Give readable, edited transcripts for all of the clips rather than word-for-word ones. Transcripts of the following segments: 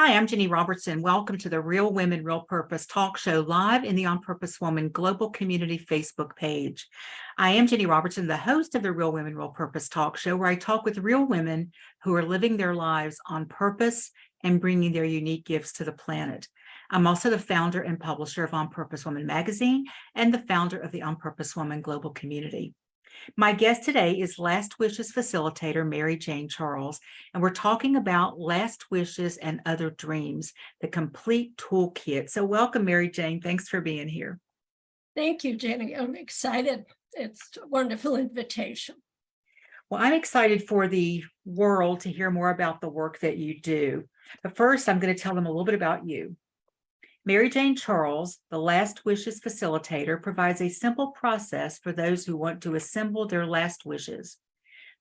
Hi, I'm Ginny Robertson. Welcome to the Real Women, Real Purpose talk show live in the On Purpose Woman Global Community Facebook page. I am Ginny Robertson, the host of the Real Women, Real Purpose talk show, where I talk with real women who are living their lives on purpose and bringing their unique gifts to the planet. I'm also the founder and publisher of On Purpose Woman magazine and the founder of the On Purpose Woman Global Community. My guest today is Last Wishes Facilitator Mary Jane Charles, and we're talking about last wishes and other dreams, the complete toolkit. So welcome, Mary Jane. Thanks for being here. Thank you, Jenny. I'm excited. It's a wonderful invitation. Well, I'm excited for the world to hear more about the work that you do. But first, I'm going to tell them a little bit about you. Mary Jane Charles, the Last Wishes Facilitator, provides a simple process for those who want to assemble their last wishes.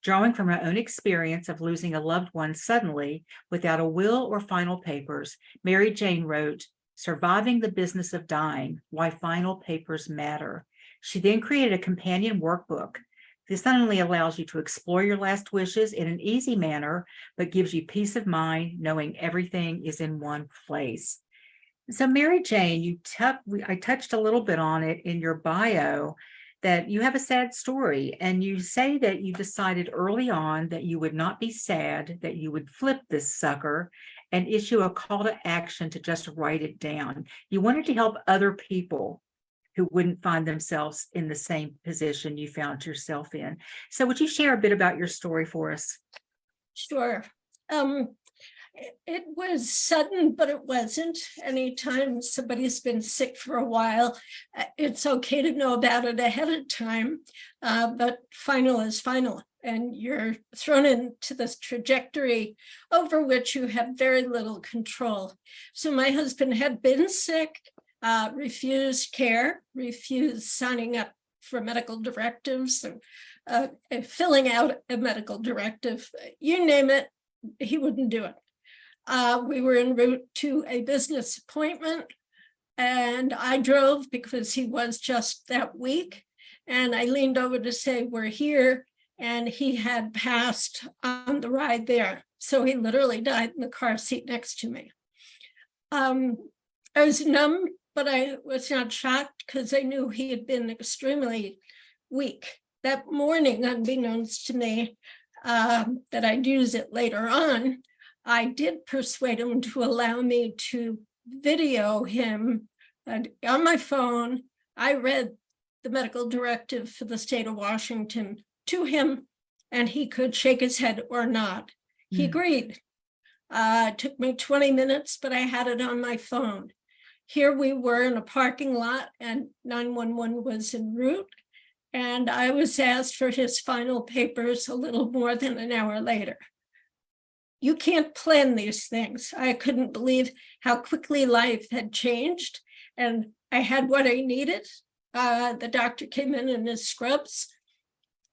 Drawing from her own experience of losing a loved one suddenly without a will or final papers, Mary Jane wrote, "Surviving the Business of Dying, Why Final Papers Matter." She then created a companion workbook. This not only allows you to explore your last wishes in an easy manner, but gives you peace of mind knowing everything is in one place. So Mary Jane, I touched a little bit on it in your bio that you have a sad story, and you say that you decided early on that you would not be sad, that you would flip this sucker and issue a call to action to just write it down. You wanted to help other people who wouldn't find themselves in the same position you found yourself in. So would you share a bit about your story for us? Sure. It was sudden, but it wasn't. Anytime somebody's been sick for a while, it's okay to know about it ahead of time, but final is final. And you're thrown into this trajectory over which you have very little control. So my husband had been sick, refused care, refused signing up for medical directives, filling out a medical directive, you name it, he wouldn't do it. We were en route to a business appointment, and I drove because he was just that weak. And I leaned over to say, "We're here." And he had passed on the ride there. So he literally died in the car seat next to me. I was numb, but I was not shocked because I knew he had been extremely weak. That morning, unbeknownst to me, that I'd use it later on, I did persuade him to allow me to video him on my phone. I read the medical directive for the state of Washington to him, and he could shake his head or nod. He agreed. It took me 20 minutes, but I had it on my phone. Here we were in a parking lot, and 911 was en route, and I was asked for his final papers a little more than an hour later. You can't plan these things. I couldn't believe how quickly life had changed, and I had what I needed. The doctor came in his scrubs,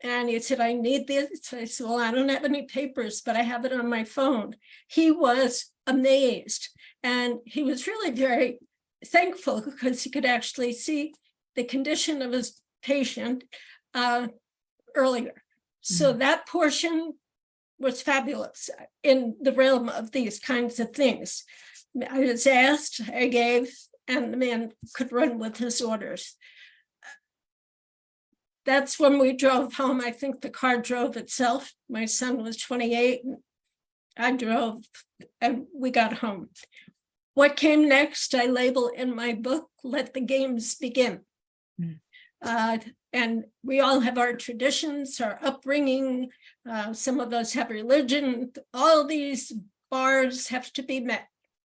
and he said, "I need this." I said, "Well, I don't have any papers, but I have it on my phone." He was amazed, and he was really very thankful because he could actually see the condition of his patient earlier. So that portion was fabulous in the realm of these kinds of things. I was asked, I gave, and the man could run with his orders. That's when we drove home. I think the car drove itself. My son was 28. I drove, and we got home. What came next, I label in my book, "Let the Games Begin." And we all have our traditions, our upbringing. Some of us have religion. All these bars have to be met,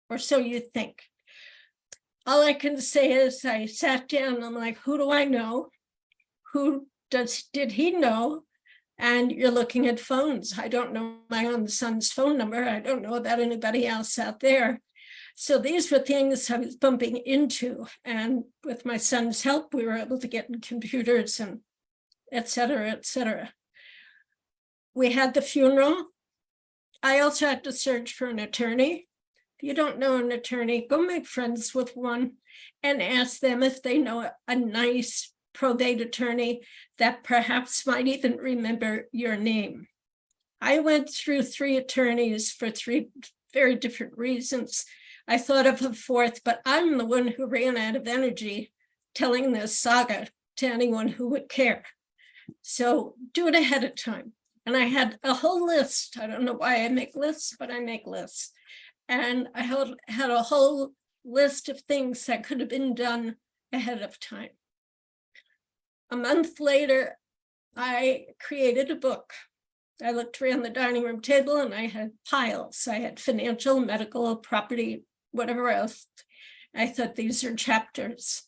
or so you think. All I can say is I sat down, I'm like, who do I know? Who did he know? And you're looking at phones. I don't know my own son's phone number. I don't know about anybody else out there. So these were things I was bumping into. And with my son's help, we were able to get in computers and et cetera, et cetera. We had the funeral. I also had to search for an attorney. If you don't know an attorney, go make friends with one and ask them if they know a nice probate attorney that perhaps might even remember your name. I went through 3 attorneys for 3 very different reasons. I thought of a fourth, but I'm the one who ran out of energy telling this saga to anyone who would care. So do it ahead of time. And I had a whole list. I don't know why I make lists, but I make lists. And I had a whole list of things that could have been done ahead of time. A month later, I created a book. I looked around the dining room table and I had piles. I had financial, medical, property, whatever else. I thought these are chapters.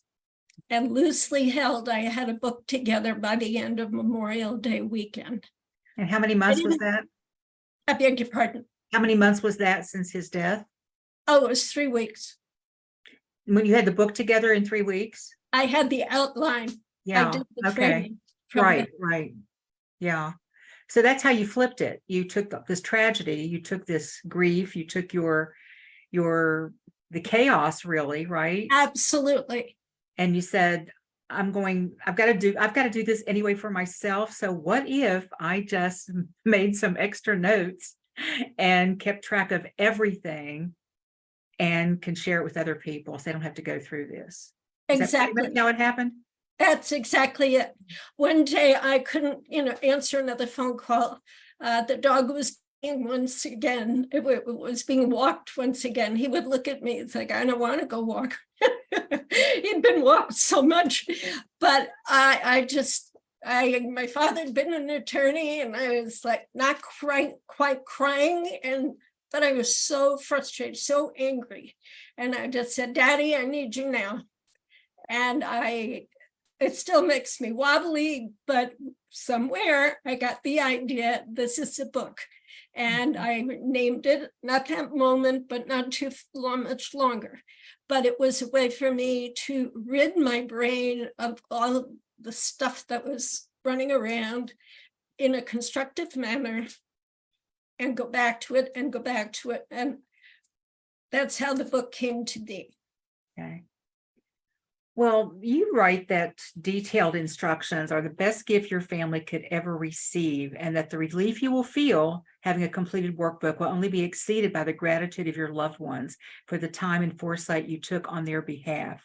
And loosely held, I had a book together by the end of Memorial Day weekend. And how many months was that? I beg your pardon. How many months was that since his death? Oh, it was 3 weeks. When you had the book together in 3 weeks? I had the outline. I Yeah, did the okay, framing from right, it. right. Yeah. So that's how you flipped it. You took this tragedy, you took this grief, you took the chaos, really, right? Absolutely. And you said, I've got to do this anyway for myself. So what if I just made some extra notes and kept track of everything and can share it with other people so they don't have to go through this? Is that pretty Exactly. much how it happened? That's exactly it. One day I couldn't, answer another phone call. The dog was being once again, it was being walked once again. He would look at me, it's like, I don't want to go walk. He'd been walked so much, but my father had been an attorney and I was like not quite crying, but I was so frustrated, so angry. And I just said, Daddy, I need you now. And it still makes me wobbly, but somewhere I got the idea, this is a book. And I named it, not that moment, but not too much longer. But it was a way for me to rid my brain of all of the stuff that was running around in a constructive manner and go back to it and go back to it. And that's how the book came to be. Okay. Well, you write that detailed instructions are the best gift your family could ever receive, and that the relief you will feel having a completed workbook will only be exceeded by the gratitude of your loved ones for the time and foresight you took on their behalf.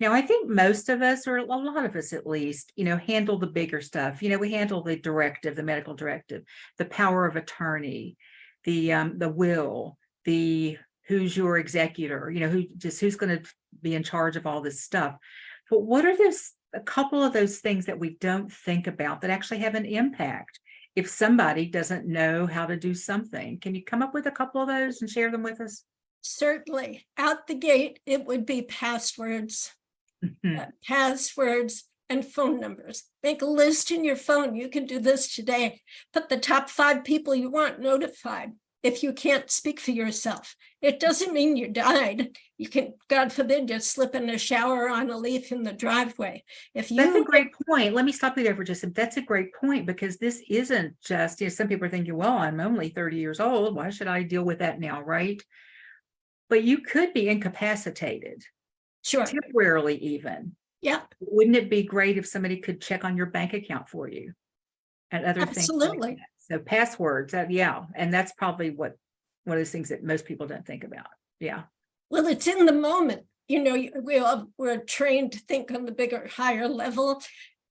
Now, I think most of us, or a lot of us at least, handle the bigger stuff. We handle the directive, the medical directive, the power of attorney, the will, the who's your executor, who's going to be in charge of all this stuff. But what are a couple of those things that we don't think about that actually have an impact if somebody doesn't know how to do something? Can you come up with a couple of those and share them with us? Certainly. Out the gate, it would be passwords. Passwords and phone numbers. Make a list in your phone. You can do this today. Put the top 5 people you want notified. If you can't speak for yourself, it doesn't mean you died. You can, God forbid, just slip in a shower on a leaf in the driveway. That's a great point. Let me stop you there for just a second. That's a great point, because this isn't just, some people are thinking, well, I'm only 30 years old. Why should I deal with that now, right? But you could be incapacitated. Sure. Temporarily even. Yeah. Wouldn't it be great if somebody could check on your bank account for you and other things? Absolutely. Like that? So passwords, yeah. And that's probably one of those things that most people don't think about. Yeah. Well, it's in the moment. We're trained to think on the bigger, higher level.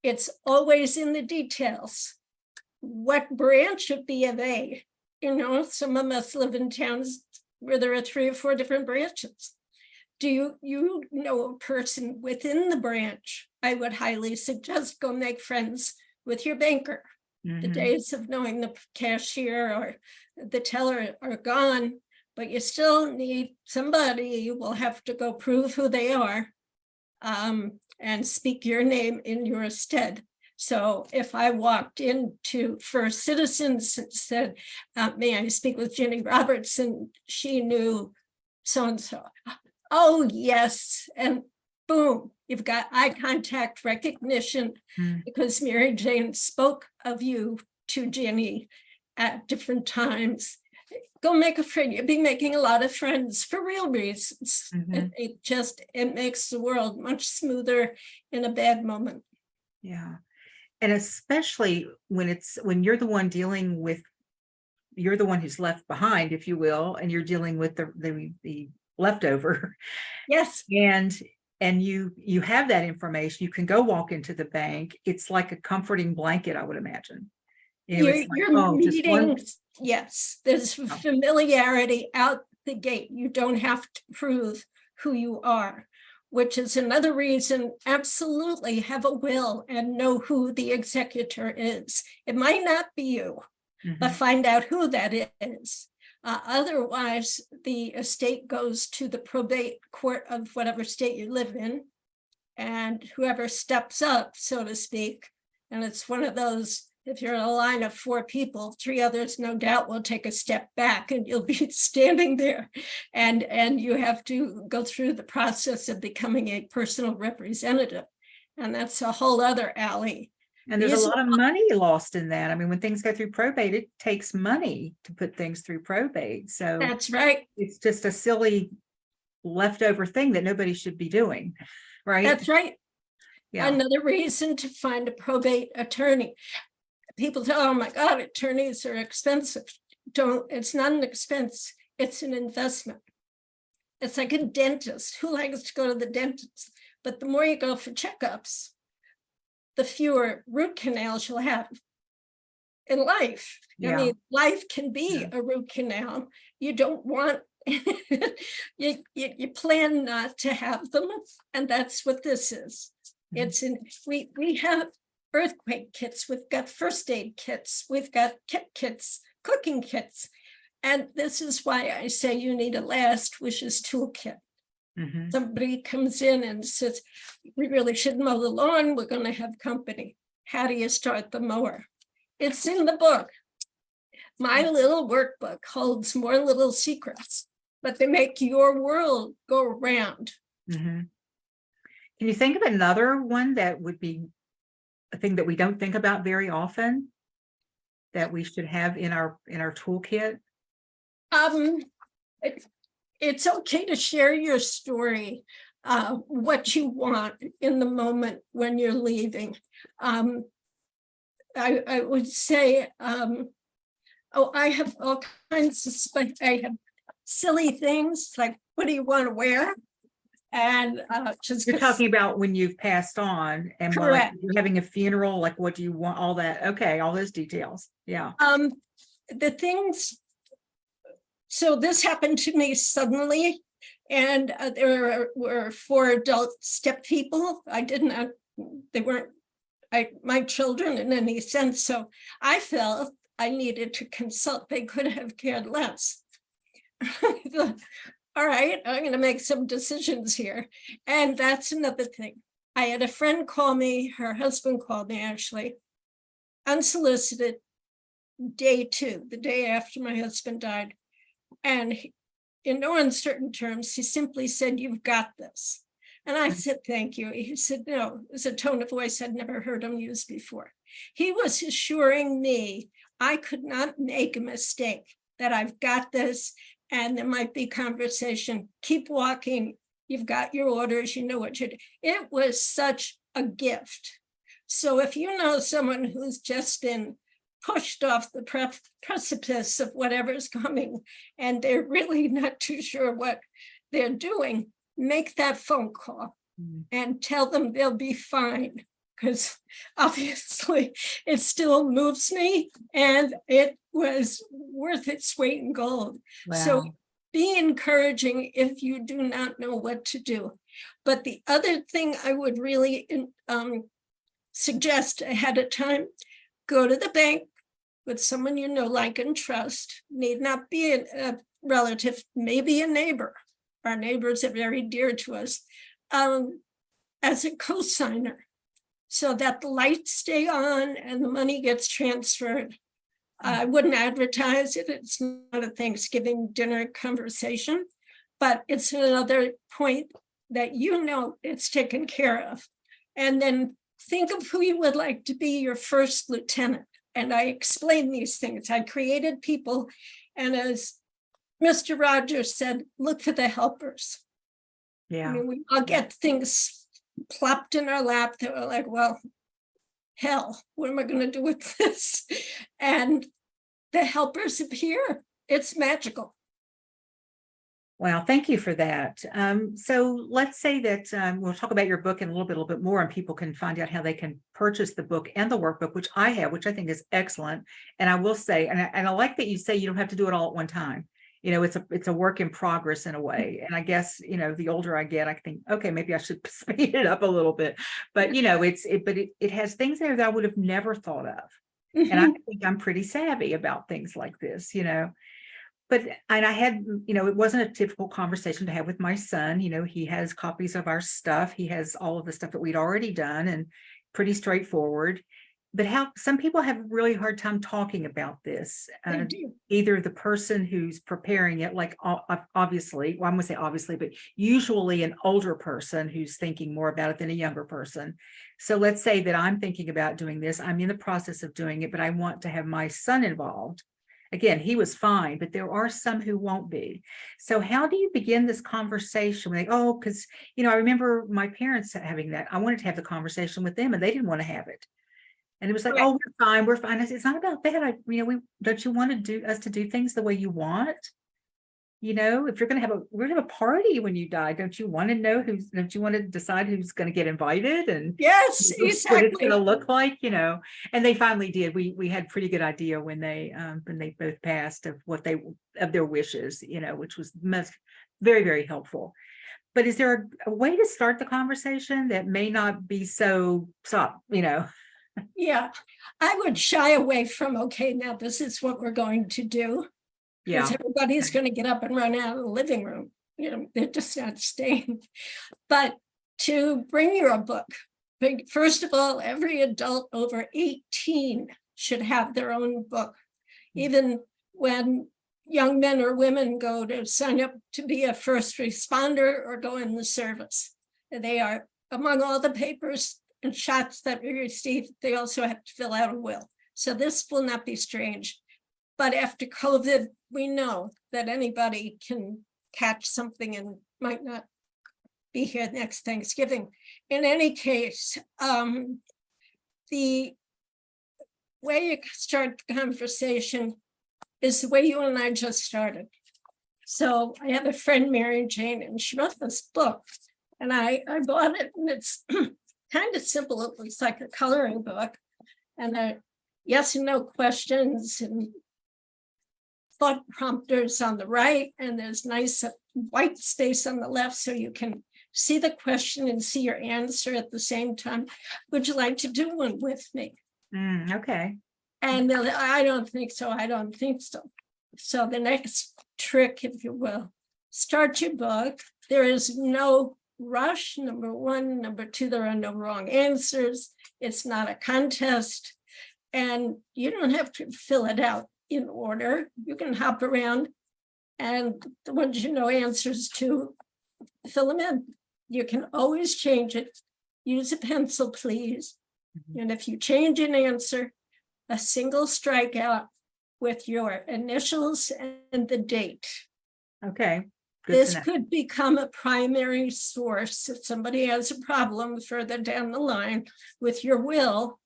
It's always in the details. What branch of B of A? Some of us live in towns where there are 3 or 4 different branches. Do you know a person within the branch? I would highly suggest go make friends with your banker. Mm-hmm. The days of knowing the cashier or the teller are gone, but you still need somebody. You will have to go prove who they are and speak your name in your stead. So if I walked into First Citizens and said, may I speak with Ginny Robertson? She knew so-and-so. Oh, yes. And boom, you've got eye contact recognition because Mary Jane spoke of you to Ginny at different times. Go make a friend. You'll be making a lot of friends for real reasons. It makes the world much smoother in a bad moment. Yeah. And especially when you're the one dealing with you're the one who's left behind, if you will, and you're dealing with the leftover. Yes, And you have that information. You can go walk into the bank. It's like a comforting blanket, I would imagine. It's like, you're oh, just one. meeting, yes, there's Oh, familiarity out the gate. You don't have to prove who you are, which is another reason, absolutely have a will and know who the executor is. It might not be you, but mhm. find out who that is. Otherwise, the estate goes to the probate court of whatever state you live in, and whoever steps up, so to speak, and it's one of those, if you're in a line of 4 people, 3 others no doubt will take a step back and you'll be standing there, and you have to go through the process of becoming a personal representative, and that's a whole other alley. And there's a These, lot of money lost in that. I mean, when things go through probate, it takes money to put things through probate. So that's right, it's just a silly leftover thing that nobody should be doing, right? that's right. Yeah. Another reason to find a probate attorney. People say, oh my God, attorneys are expensive. It's not an expense, it's an investment. It's like a dentist. Who likes to go to the dentist? But the more you go for checkups, the fewer root canals you'll have in life. I Yeah. mean, life can be Yeah. a root canal. You don't want, you plan not to have them. And that's what this is. Mhm. It's in, we have earthquake kits, we've got first aid kits, we've got kits, cooking kits. And this is why I say you need a Last Wishes toolkit. Mhm. Somebody comes in and says, we really should mow the lawn, we're going to have company. How do you start the mower? It's in the book. My little workbook holds more little secrets, but they make your world go around. Mhm. Can you think of another one that would be a thing that we don't think about very often that we should have in our toolkit? It's okay to share your story, what you want in the moment when you're leaving. I would say, oh, I have all kinds of stuff. I have silly things like, what do you want to wear? And just You're talking about when you've passed on and like correct. you're having a funeral, like what do you want, all that? Okay, all those details. Yeah. The things, so this happened to me suddenly, and there were 4 adult step people. I did not, they weren't my children in any sense, so I felt I needed to consult. They could have cared less. All right, I'm going to make some decisions here. And that's another thing. I had a friend call me, her husband called me actually, unsolicited, day 2, the day after my husband died. And in no uncertain terms, he simply said, you've got this. And I said, thank you. He said, no, it was a tone of voice I'd never heard him use before. He was assuring me I could not make a mistake, that I've got this, and there might be conversation. Keep walking. You've got your orders. You know what you do. It was such a gift. So if you know someone who's just been pushed off the precipice of whatever's coming, and they're really not too sure what they're doing, make that phone call and tell them they'll be fine, because obviously it still moves me and it was worth its weight in gold. Wow. So be encouraging if you do not know what to do. But the other thing I would really suggest ahead of time, go to the bank with someone you know, like, and trust. Need not be a relative, maybe a neighbor. Our neighbors are very dear to us, as a co-signer, so that the lights stay on and the money gets transferred. I wouldn't advertise it. It's not a Thanksgiving dinner conversation, but it's another point that you know it's taken care of. And then think of who you would like to be your first lieutenant. And I explained these things. I created people, and as Mr. Rogers said, look for the helpers. Yeah. I mean, we all get things plopped in our lap that we're like, well, hell, what am I going to do with this? And the helpers appear. It's magical. Wow, thank you for that. So let's say that we'll talk about your book in a little bit more, and people can find out how they can purchase the book and the workbook, which I have, which I think is excellent. And I will say, and I like that you say you don't have to do it all at one time. You know, it's a work in progress in a way. And I guess, you know, the older I get, I think, okay, maybe I should speed it up a little bit. But you know, it has things there that I would have never thought of. And I think I'm pretty savvy about things like this, you know. But, and I had, you know, it wasn't a typical conversation to have with my son. You know, he has copies of our stuff. He has all of the stuff that we'd already done, and pretty straightforward. But how some people have a really hard time talking about this. They do. Either the person who's preparing it, like obviously, well, I'm gonna say obviously, but usually an older person who's thinking more about it than a younger person. So let's say that I'm thinking about doing this. I'm in the process of doing it, but I want to have my son involved. Again, he was fine, but there are some who won't be. So how do you begin this conversation? Like, oh, because, you know, I remember my parents having that. I wanted to have the conversation with them and they didn't want to have it. And it was like, Right. oh, we're fine, we're fine. I said, it's not about that. Don't you want to do us to do things the way you want? You know, if we're gonna have a party when you die, don't you want to know don't you want to decide who's going to get invited and Yes, what it's exactly. going to look like, you know? And they finally did. We had pretty good idea when they both passed of of their wishes, you know, which was very, very helpful. But is there a way to start the conversation that may not be so stop, you know? Yeah, I would shy away from, okay, now this is what we're going to do. Because Yeah. everybody's going to get up and run out of the living room. You know, they're just not staying. But to bring your book, first of all, every adult over 18 should have their own book. Even when young men or women go to sign up to be a first responder or go in the service, they are, among all the papers and shots that we receive, they also have to fill out a will. So this will not be strange. But after COVID, we know that anybody can catch something and might not be here next Thanksgiving. In any case, the way you start the conversation is the way you and I just started. So I have a friend, Mary Jane, and she wrote this book, and I bought it, and it's kind of simple. It looks like a coloring book, and yes and no questions and thought prompters on the right, and there's nice white space on the left so you can see the question and see your answer at the same time. Would you like to do one with me? Okay. And I don't think so. I don't think so. So the next trick, if you will, start your book. There is no rush, number one. Number two, there are no wrong answers. It's not a contest. And you don't have to fill it out in order. You can hop around and the ones you know answers to, fill them in. You can always change it. Use a pencil, please. And if you change an answer, a single strikeout with your initials and the date. Okay. Good This to know. could become a primary source if somebody has a problem further down the line with your will.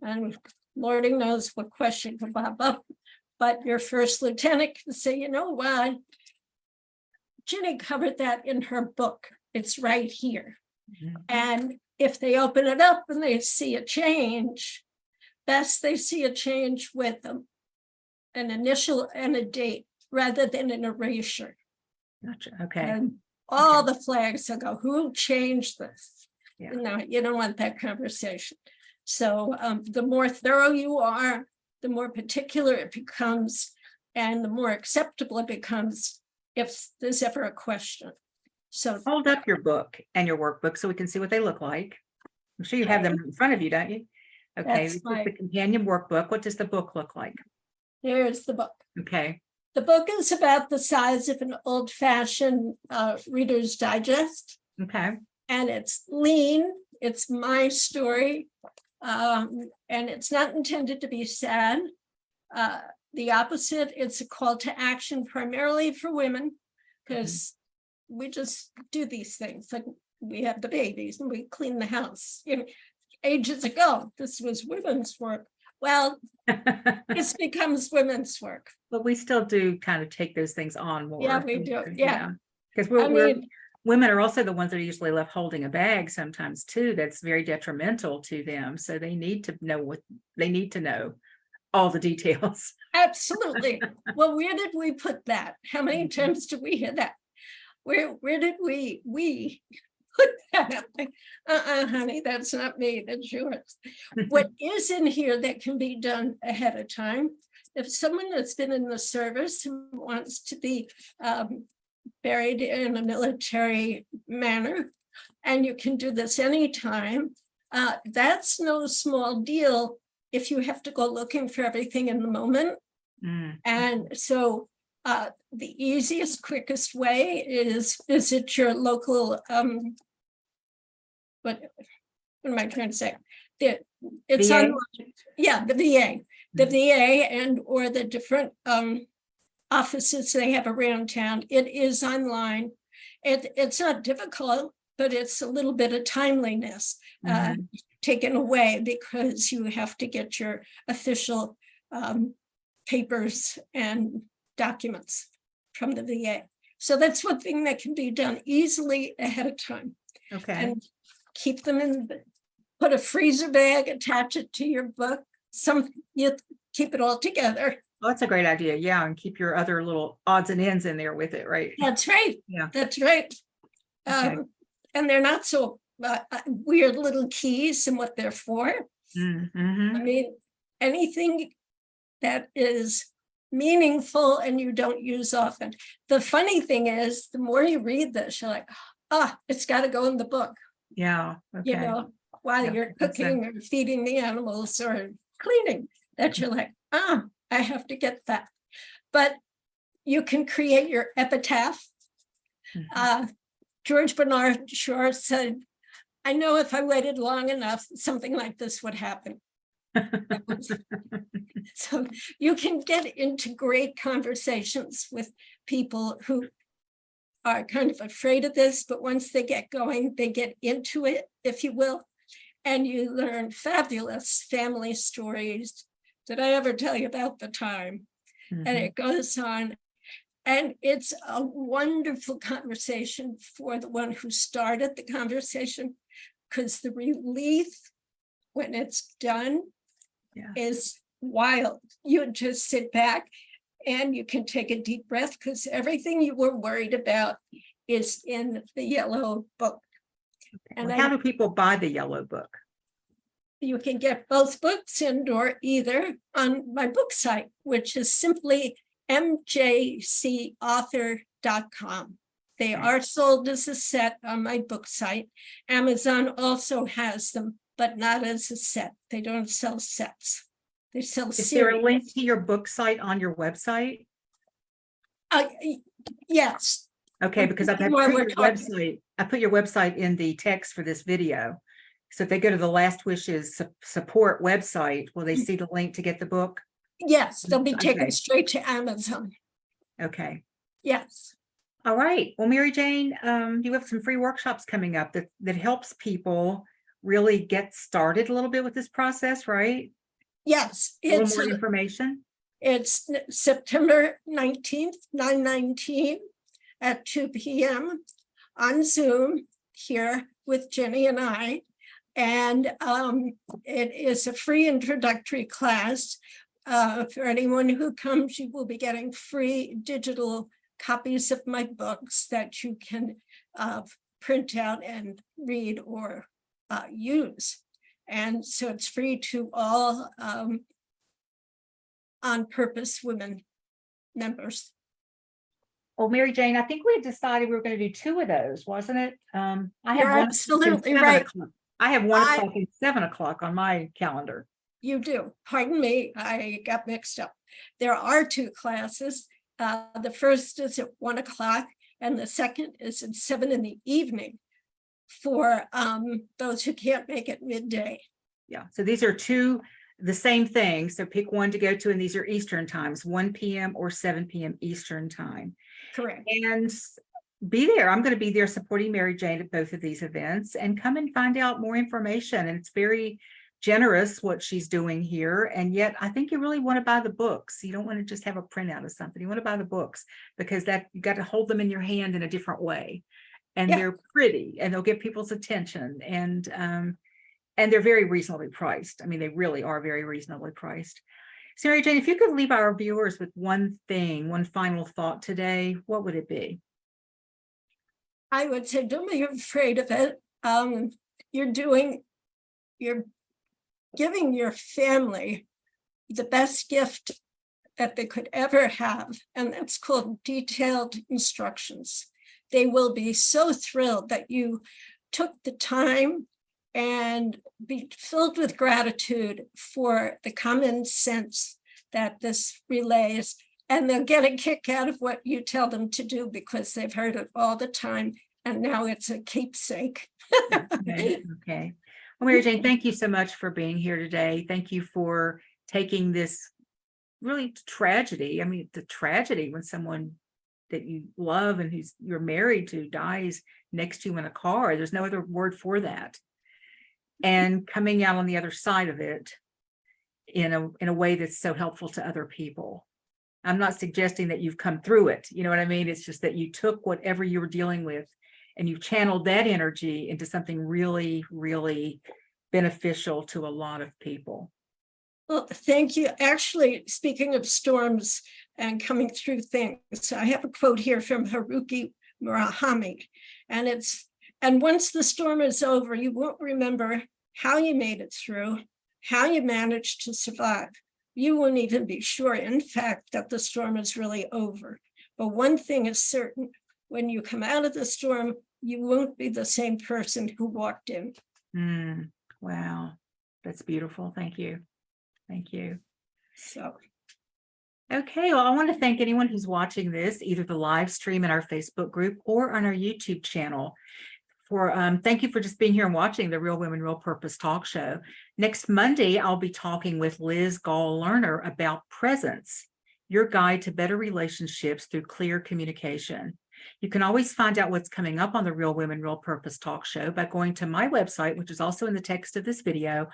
And Lordy knows what question could pop up. But your first lieutenant can say, you know what? Ginny covered that in her book. It's right here. And if they open it up and they see a change, best they see a change with an initial and a date rather than an erasure. Gotcha. Okay. And all the flags will go, who changed this? Yeah. No, you don't want that conversation. So the more thorough you are, the more particular it becomes, and the more acceptable it becomes if there's ever a question. So Hold up your book and your workbook so we can see what they look like. I'm sure you have them in front of you, don't you? Okay, That's this is my- the companion workbook. What does the book look like? here's the book. Okay. The book is about the size of an old-fashioned Reader's Digest, Okay. and it's lean. It's my story, and it's not intended to be sad. The opposite, it's a call to action primarily for women, because we just do these things. Like we have the babies and we clean the house. You know, ages ago, this was women's work. Well, this becomes women's work. But we still do kind of take those things on more. Yeah, we do. Yeah. Because I we're mean, women are also the ones that are usually left holding a bag sometimes too. That's very detrimental to them. So they need to know what they need to know all the details. absolutely. Well, where did we put that? How many Mhm. times do we hear that? Where did we put that? Honey, that's not me, that's yours. What is in here that can be done ahead of time? If someone that's been in the service who wants to be buried in a military manner, and you can do this anytime, that's no small deal if you have to go looking for everything in the moment. Mm. And so the easiest, quickest way is visit your local, what am I trying to say? It's VA? on, yeah, the VA, the Mhm. VA and or the different offices they have around town. It is online. It's not difficult, but it's a little bit of timeliness Mhm. taken away because you have to get your official papers and documents from the VA. So that's one thing that can be done easily ahead of time. Okay. And keep them in, put a freezer bag, attach it to your book. You keep it all together. Well, that's a great idea. Yeah. And keep your other little odds and ends in there with it, right? That's right. Yeah. That's right. Okay. And they're not so weird little keys and what they're for. Mm-hmm. I mean, anything that is meaningful and you don't use often. The funny thing is, the more you read this, you're like, it's got to go in the book, Yeah. Okay. you know, while Yeah, you're makes sense. cooking or feeding the animals or cleaning, that you're like, I have to get that. But you can create your epitaph. Mhm. George Bernard Shaw said, I know if I waited long enough, something like this would happen. So you can get into great conversations with people who are kind of afraid of this, but once they get going, they get into it, if you will, and you learn fabulous family stories. Did I ever tell you about the time? And Mhm. it goes on. And it's a wonderful conversation for the one who started the conversation, because the relief when it's done Yeah. is wild. You just sit back and you can take a deep breath because everything you were worried about is in the yellow book. And How do people buy the yellow book? you can get both books and or either on my book site, which is simply mjcauthor.com. They are sold as a set on my book site. Amazon also has them, but not as a set. They don't sell sets. They sell Is there a series. link to your book site on your website? Yes. Okay, because I put While your we're talking. website, I put your website in the text for this video. So if they go to the Last Wishes support website, will they see the link to get the book? Yes, they'll be taken Okay. straight to Amazon. Okay. Yes. All right. Well, Mary Jane, you have some free workshops coming up that helps people really get started a little bit with this process, right? Yes. A little more information. It's September 19th, 9/19 at 2 p.m. on Zoom here with Ginny and I. And it is a free introductory class. For anyone who comes, you will be getting free digital copies of my books that you can print out and read or use. And so it's free to all On Purpose Women members. Well, Mary Jane, I think we had decided we were going to do 2 of those, wasn't it? I have You're one at absolutely 7 right. o'clock. I have 1 o'clock and 7 o'clock on my calendar. You do. Pardon me, I got mixed up. There are 2 classes. The first is at 1 o'clock and the second is at 7 in the evening for those who can't make it midday. Yeah. So these are 2, the same thing. So pick one to go to, and these are Eastern times, 1 p.m. or 7 p.m. Eastern time. Correct. And be there. I'm going to be there supporting Mary Jane at both of these events, and come and find out more information. And it's very generous what she's doing here. And yet I think you really want to buy the books. You don't want to just have a printout of something. You want to buy the books because that you got to hold them in your hand in a different way. And Yeah. they're pretty and they'll get people's attention. And they're very reasonably priced. I mean, they really are very reasonably priced. So Mary Jane, if you could leave our viewers with one thing, one final thought today, what would it be? I would say, don't be afraid of it. You're giving your family the best gift that they could ever have, and that's called detailed instructions. They will be so thrilled that you took the time and be filled with gratitude for the common sense that this relays. And they'll get a kick out of what you tell them to do because they've heard it all the time. And now it's a keepsake. Okay. Well, Mary Jane, thank you so much for being here today. Thank you for taking this really tragedy. I mean, the tragedy when someone that you love and you're married to dies next to you in a car. There's no other word for that. And coming out on the other side of it in a way that's so helpful to other people. I'm not suggesting that you've come through it. You know what I mean? It's just that you took whatever you were dealing with and you channeled that energy into something really, really beneficial to a lot of people. Well, thank you. Actually, speaking of storms and coming through things, I have a quote here from Haruki Murakami, and once the storm is over, you won't remember how you made it through, how you managed to survive. You won't even be sure, in fact, that the storm is really over. But one thing is certain, when you come out of the storm, you won't be the same person who walked in. Wow, that's beautiful. Thank you. Thank you. So, okay, well, I want to thank anyone who's watching this, either the live stream in our Facebook group or on our YouTube channel. Thank you for just being here and watching the Real Women, Real Purpose talk show. Next Monday, I'll be talking with Liz Gall-Lerner about presence, your guide to better relationships through clear communication. You can always find out what's coming up on the Real Women, Real Purpose talk show by going to my website, which is also in the text of this video,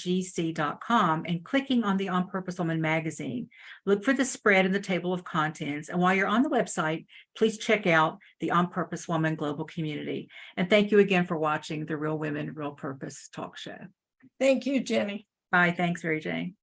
opwgc.com, and clicking on the On Purpose Woman magazine. Look for the spread in the table of contents. And while you're on the website, please check out the On Purpose Woman global community. And thank you again for watching the Real Women, Real Purpose talk show. thank you, Jenny. Bye. Thanks, Mary Jane.